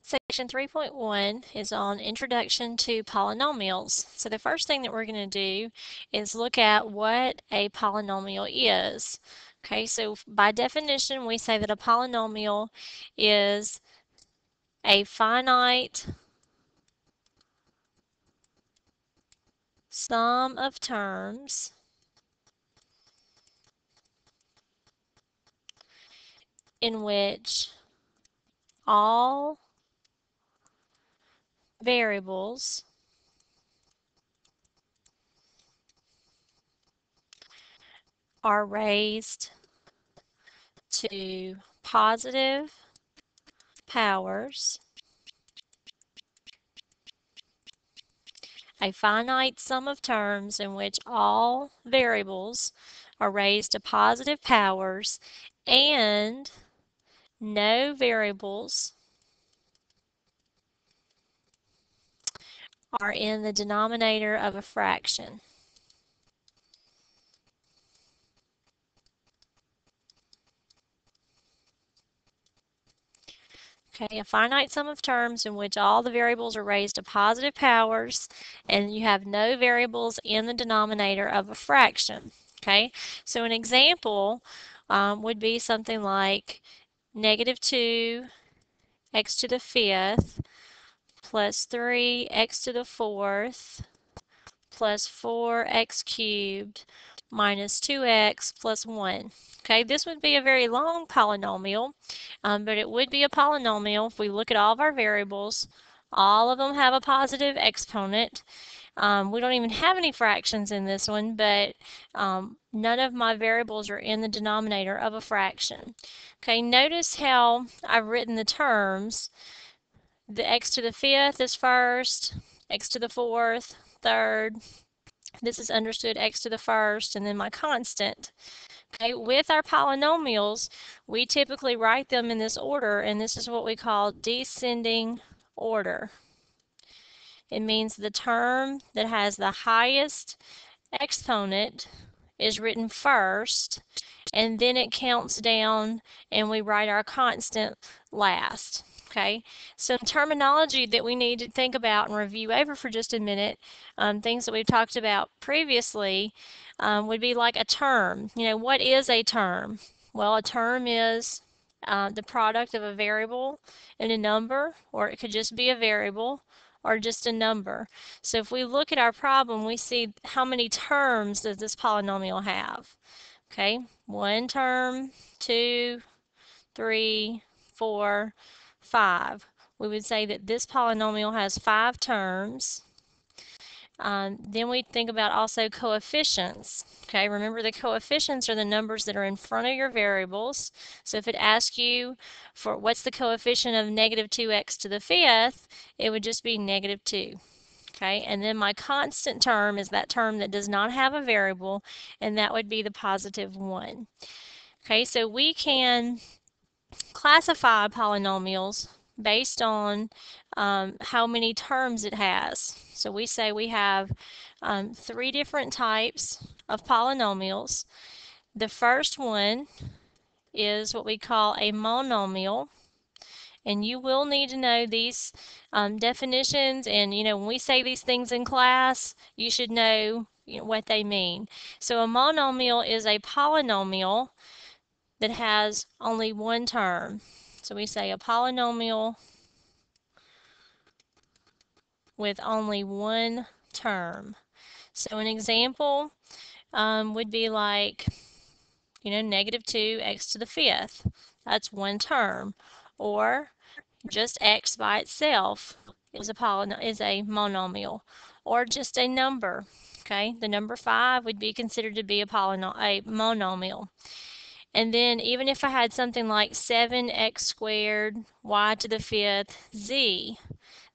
Section 3.1 is on Introduction to Polynomials. So the first thing that we're going to do is look at what a polynomial is. Okay, so by definition, we say that a polynomial is a finite sum of terms in which all variables are raised to positive powers. A finite sum of terms in which all variables are raised to positive powers and no variables are in the denominator of a fraction. Okay, a finite sum of terms in which all the variables are raised to positive powers and you have no variables in the denominator of a fraction. Okay, so an example would be something like negative 2 x to the fifth plus 3x to the fourth plus 4x cubed minus 2x plus 1. Okay, this would be a very long polynomial, but it would be a polynomial if we look at all of our variables. All of them have a positive exponent. We don't even have any fractions in this one, but none of my variables are in the denominator of a fraction. Okay, notice how I've written the terms. The x to the fifth is first, x to the fourth, third. This is understood x to the first, and then my constant. Okay, with our polynomials, we typically write them in this order, and this is what we call descending order. It means the term that has the highest exponent is written first, and then it counts down, and we write our constant last. Okay, some terminology that we need to think about and review over for just a minute, things that we've talked about previously, would be like a term. You know, what is a term? Well, a term is the product of a variable and a number, or it could just be a variable or just a number. So if we look at our problem, we see how many terms does this polynomial have. Okay, 1 term, 2, 3, 4, 5. We would say that this polynomial has 5 terms. Then we think about also coefficients. Okay, remember the coefficients are the numbers that are in front of your variables. So if it asks you for what's the coefficient of negative 2x to the fifth, it would just be negative 2. Okay, and then my constant term is that term that does not have a variable, and that would be the positive 1. Okay, so we can classify polynomials based on how many terms it has. So we say we have 3 different types of polynomials. The first one is what we call a monomial, and you will need to know these definitions, and when we say these things in class, you should know, what they mean. So a monomial is a polynomial that has only one term. So we say a polynomial with only one term. So an example would be like, negative 2x to the fifth. That's one term. Or just x by itself is a monomial. Or just a number. Okay, the number 5 would be considered to be a monomial. And then even if I had something like 7x squared y to the fifth z,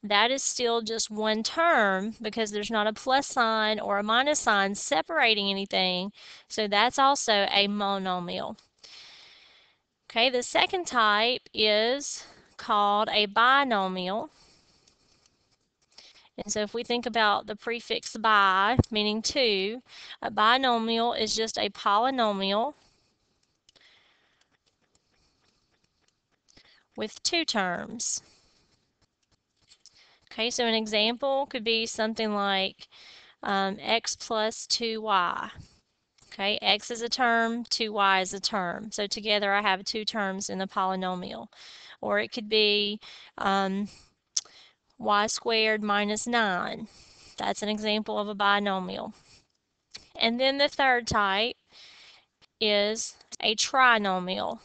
that is still just one term because there's not a plus sign or a minus sign separating anything. So that's also a monomial. Okay, the second type is called a binomial. And so if we think about the prefix bi, meaning 2, a binomial is just a polynomial with 2 terms. Okay, so an example could be something like x plus 2y. Okay, x is a term, 2y is a term. So together I have two terms in the polynomial. Or it could be y squared minus 9. That's an example of a binomial. And then the third type is a trinomial.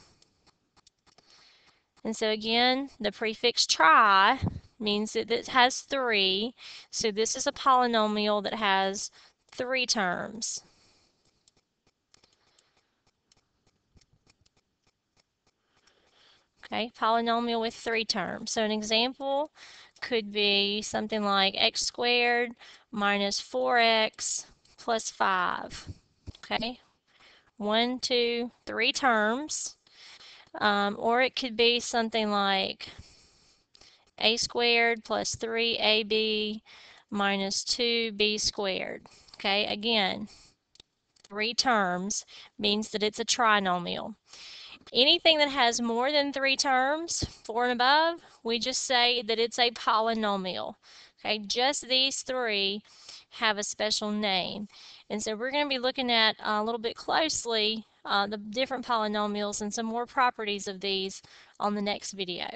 And so again, the prefix tri means that it has 3. So this is a polynomial that has 3 terms. Okay, polynomial with 3 terms. So an example could be something like x squared minus 4x plus 5. Okay, 1, 2, 3 terms. Or it could be something like a squared plus 3ab minus 2b squared. Okay, again, 3 terms means that it's a trinomial. Anything that has more than 3 terms, 4 and above, we just say that it's a polynomial. Okay, just these 3 have a special name. And so we're going to be looking at a little bit closely the different polynomials and some more properties of these on the next video.